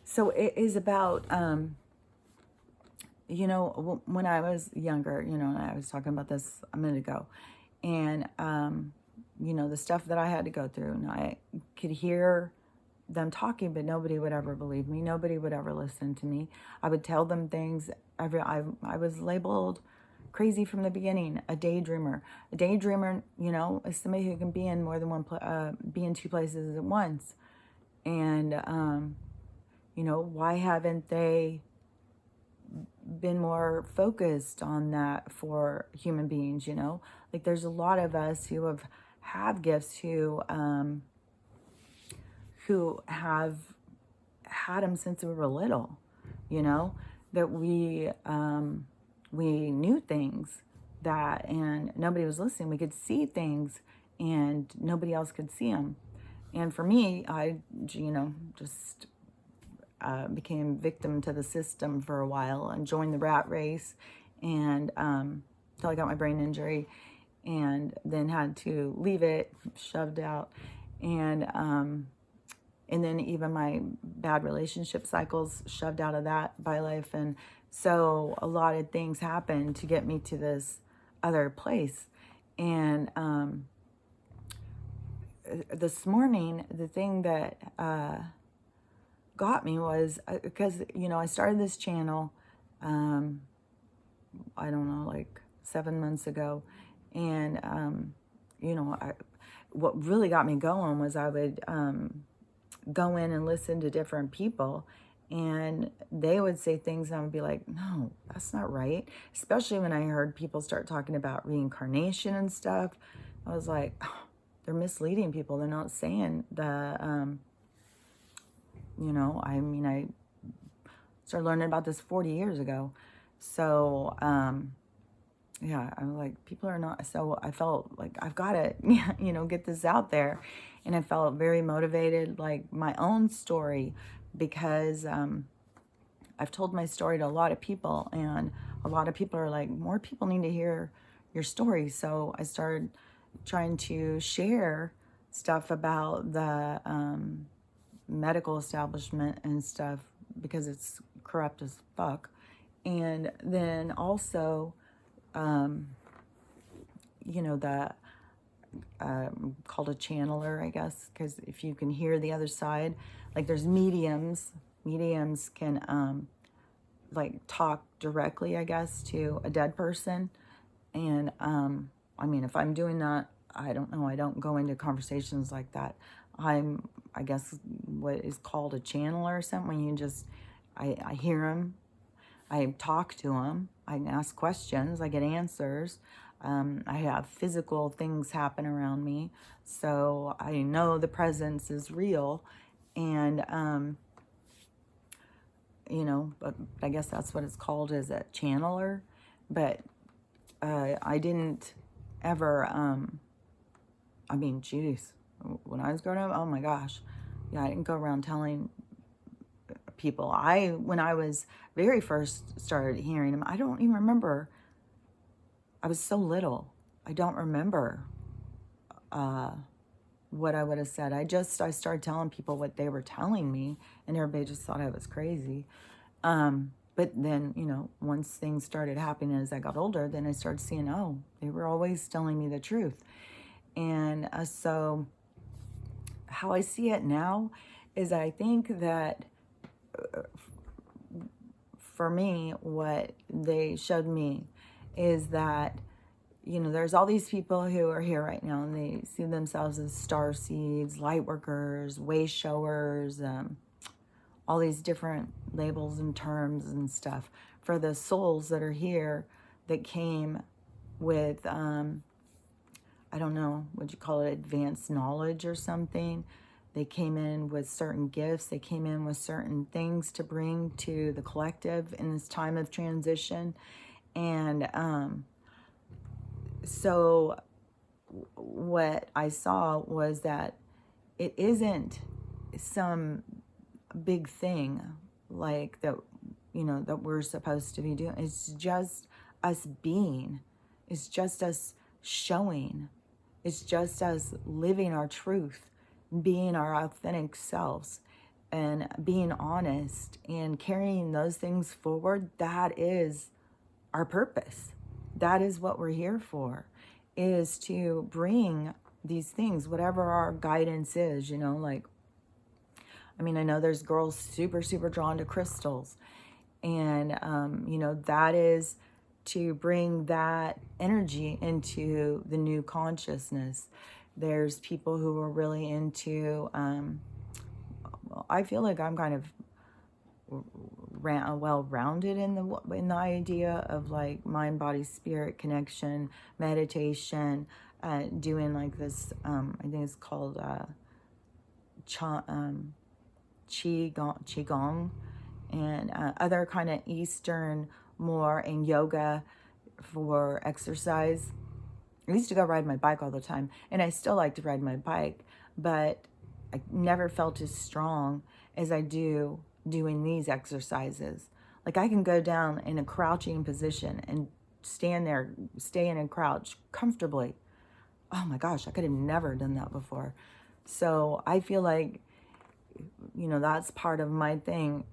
So it is about, when I was younger, and I was talking about this a minute ago, and, the stuff that I had to go through, and I could hear them talking, but nobody would ever believe me. Nobody would ever listen to me. I would tell them things. I was labeled crazy from the beginning, a daydreamer. A daydreamer, is somebody who can be in more than be in two places at once. And, why haven't they been more focused on that for human beings? Like there's a lot of us who have gifts who have had them since we were little, that we knew things and nobody was listening. We could see things and nobody else could see them. And for me, I, just became victim to the system for a while and joined the rat race, and until I got my brain injury, and then had to leave it, shoved out, and then even my bad relationship cycles shoved out of that by life. And so a lot of things happened to get me to this other place. And this morning, the thing that got me was because, I started this channel, I don't know, like 7 months ago. And, what really got me going was I would go in and listen to different people, and they would say things and I would be like, no, that's not right. Especially when I heard people start talking about reincarnation and stuff. I was like, oh, they're misleading people. They're not saying I started learning about this 40 years ago. So, yeah, I'm like, people are not, so I felt like I've got to, get this out there. And I felt very motivated, like my own story, because I've told my story to a lot of people, and a lot of people are like, more people need to hear your story. So I started trying to share stuff about the medical establishment and stuff, because it's corrupt as fuck. And then also, the called a channeler, I guess, because if you can hear the other side, like there's mediums can like talk directly, I guess, to a dead person. And if I'm doing that, I don't know, I don't go into conversations like that. I guess what is called a channeler or something, when you just, I hear them, I talk to them, I can ask questions, I get answers. I have physical things happen around me, so I know the presence is real. And, but I guess that's what it's called, is a channeler. But I didn't ever, geez, when I was growing up, oh my gosh, yeah, I didn't go around telling people. When I was very first started hearing them, I don't even remember. I was so little. I don't remember what I would have said. I started telling people what they were telling me, and everybody just thought I was crazy. But then, once things started happening as I got older, then I started seeing, oh, they were always telling me the truth. And so how I see it now is, I think that for me, what they showed me is that, there's all these people who are here right now, and they see themselves as star seeds, light workers, way showers, all these different labels and terms and stuff for the souls that are here that came with, I don't know, what you call it, advanced knowledge or something. They came in with certain gifts. They came in with certain things to bring to the collective in this time of transition. And so what I saw was that it isn't some big thing like that, that we're supposed to be doing. It's just us being. It's just us showing. It's just us living our truth, being our authentic selves. and being honest and carrying those things forward, that is our purpose. That is what we're here for, is to bring these things, whatever our guidance is, like, I mean, I know there's girls super, super drawn to crystals. And, that is to bring that energy into the new consciousness. There's people who are really into, I feel like I'm kind of well-rounded in the idea of like mind, body, spirit connection, meditation, doing like this, I think it's called Qigong, and other kind of Eastern more, and yoga for exercise. I used to go ride my bike all the time, and I still like to ride my bike, but I never felt as strong as I do doing these exercises. Like I can go down in a crouching position and stand there, stay in a crouch comfortably. Oh my gosh, I could have never done that before. So I feel like, that's part of my thing.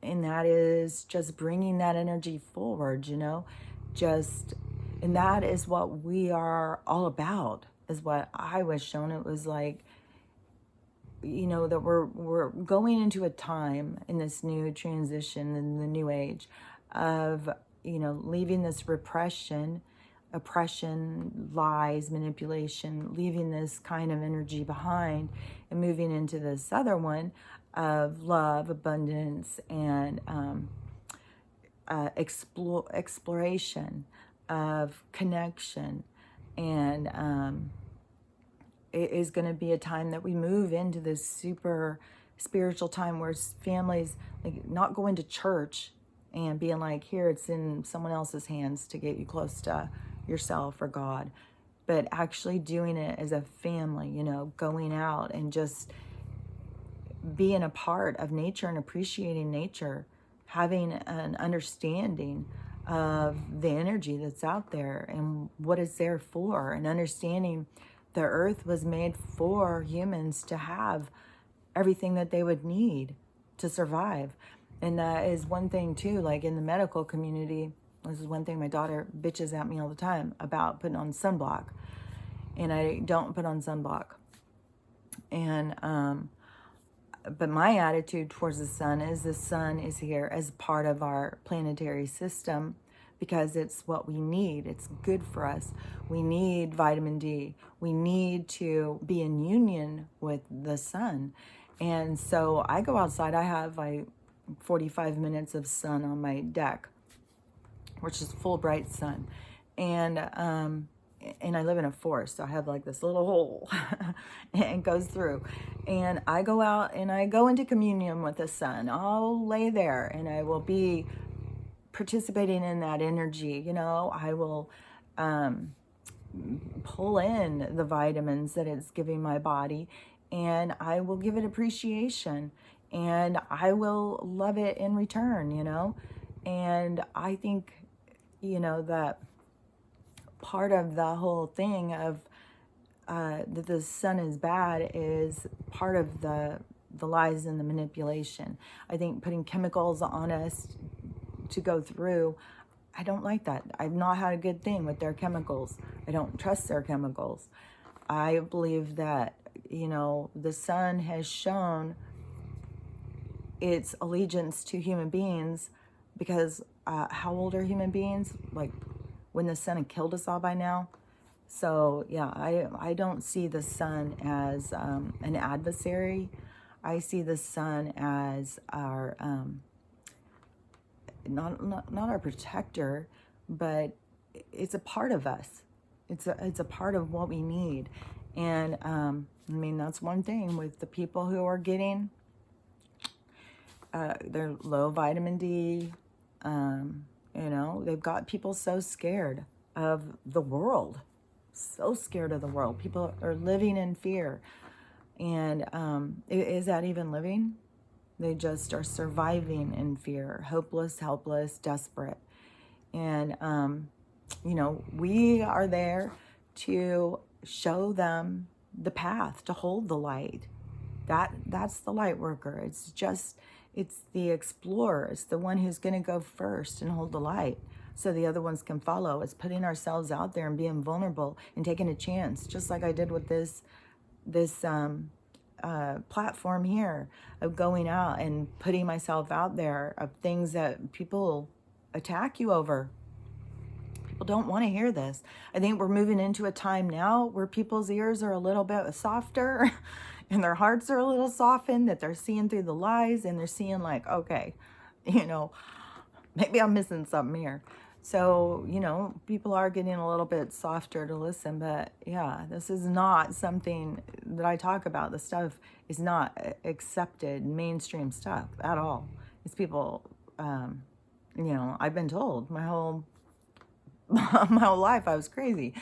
And that is just bringing that energy forward, and that is what we are all about, is what I was shown. It was like, that we're going into a time in this new transition, in the new age of, leaving this oppression, lies, manipulation, leaving this kind of energy behind and moving into this other one of love, abundance, and exploration, of connection. And it is going to be a time that we move into this super spiritual time where families, like, not going to church and being like, here, it's in someone else's hands to get you close to yourself or God, but actually doing it as a family, going out and just being a part of nature and appreciating nature, having an understanding of the energy that's out there and what it's there for, and understanding the earth was made for humans to have everything that they would need to survive. And that is one thing too, like in the medical community, this is one thing my daughter bitches at me all the time about putting on sunblock. And I don't put on sunblock. And, but my attitude towards the sun is here as part of our planetary system, because it's what we need. It's good for us. We need vitamin D. We need to be in union with the sun. And so I go outside. I have like 45 minutes of sun on my deck, which is full bright sun. And I live in a forest, so I have like this little hole and it goes through. And I go out and I go into communion with the sun. I'll lay there and I will be participating in that energy. I will pull in the vitamins that it's giving my body, and I will give it appreciation, and I will love it in return, And I think, that part of the whole thing of that the sun is bad is part of the lies and the manipulation. I think putting chemicals on us to go through, I don't like that. I've not had a good thing with their chemicals. I don't trust their chemicals. I believe that, the sun has shown its allegiance to human beings, because how old are human beings? Like when the sun had killed us all by now. So yeah, I don't see the sun as an adversary. I see the sun as our not our protector, but it's a part of us. It's a part of what we need. And that's one thing with the people who are getting their low vitamin D. They've got people so scared of the world, so scared of the world. People are living in fear. And is that even living? They just are surviving in fear, hopeless, helpless, desperate. And, we are there to show them the path, to hold the light, That's the light worker. It's the explorer. It's the one who's going to go first and hold the light so the other ones can follow. It's putting ourselves out there and being vulnerable and taking a chance, just like I did with this platform here, of going out and putting myself out there, of things that people attack you over. People don't want to hear this. I think we're moving into a time now where people's ears are a little bit softer and their hearts are a little softened, that they're seeing through the lies and they're seeing like, okay, maybe I'm missing something here. So, people are getting a little bit softer to listen, but yeah, this is not something that I talk about. The stuff is not accepted mainstream stuff at all. It's people, I've been told my whole life I was crazy.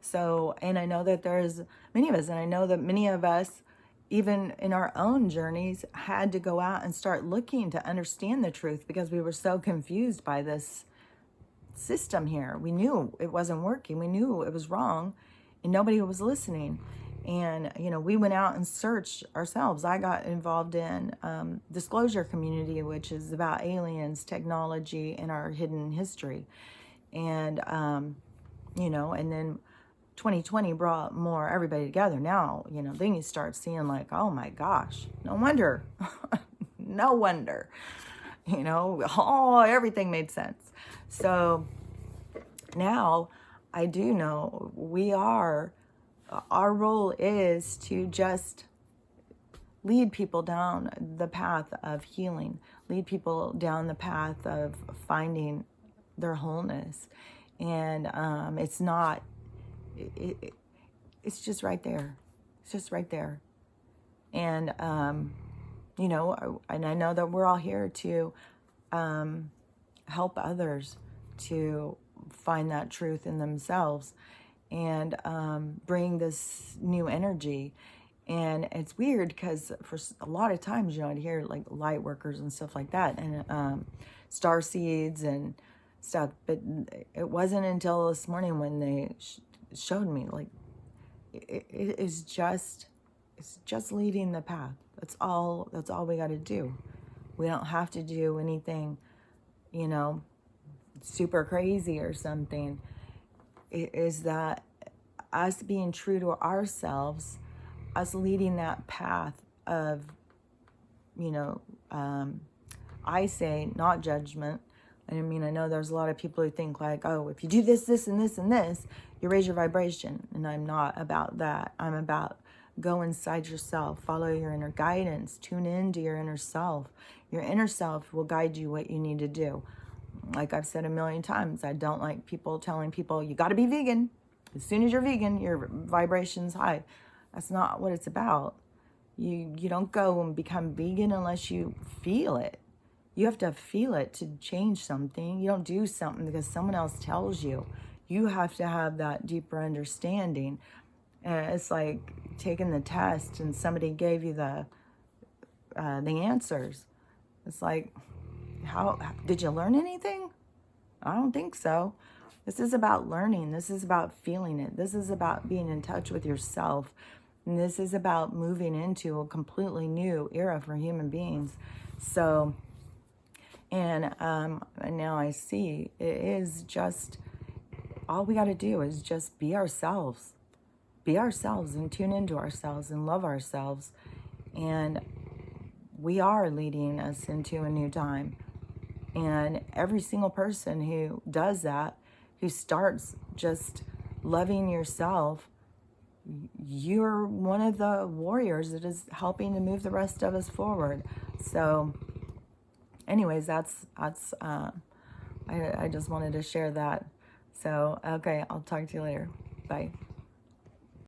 So, and I know that there's many of us, and I know that many of us, even in our own journeys, had to go out and start looking to understand the truth because we were so confused by this system here. We knew it wasn't working. We knew it was wrong and nobody was listening. And, we went out and searched ourselves. I got involved in Disclosure Community, which is about aliens, technology, and our hidden history. And, and then 2020 brought more everybody together. Now, then you start seeing like, oh my gosh, no wonder, no wonder, everything made sense. So now I do know our role is to just lead people down the path of healing, lead people down the path of finding their wholeness. And it's not, it's just right there. It's just right there. And, and I know that we're all here to help others to find that truth in themselves and bring this new energy. And it's weird because for a lot of times, I'd hear like light workers and stuff like that, and star seeds and stuff. But it wasn't until this morning when they showed me, like, it's just leading the path. That's all we got to do. We don't have to do anything, super crazy or something. It is that us being true to ourselves, us leading that path of, I say not judgment. I know there's a lot of people who think like, oh, if you do this, this, and this, and this, you raise your vibration. And I'm not about that. I'm about go inside yourself, follow your inner guidance, tune into your inner self. Your inner self will guide you what you need to do. Like I've said a million times, I don't like people telling people, you got to be vegan. As soon as you're vegan, your vibration's high. That's not what it's about. You don't go and become vegan unless you feel it. You have to feel it to change something. You don't do something because someone else tells you. You have to have that deeper understanding. And it's like taking the test and somebody gave you the answers. It's like, how did you learn anything? I don't think so. This is about learning. This is about feeling it. This is about being in touch with yourself. And this is about moving into a completely new era for human beings. So, and now I see it is just, all we got to do is just be ourselves. Be ourselves and tune into ourselves and love ourselves. And we are leading us into a new time. And every single person who does that, who starts just loving yourself, you're one of the warriors that is helping to move the rest of us forward. So anyways, I just wanted to share that. So, okay, I'll talk to you later. Bye.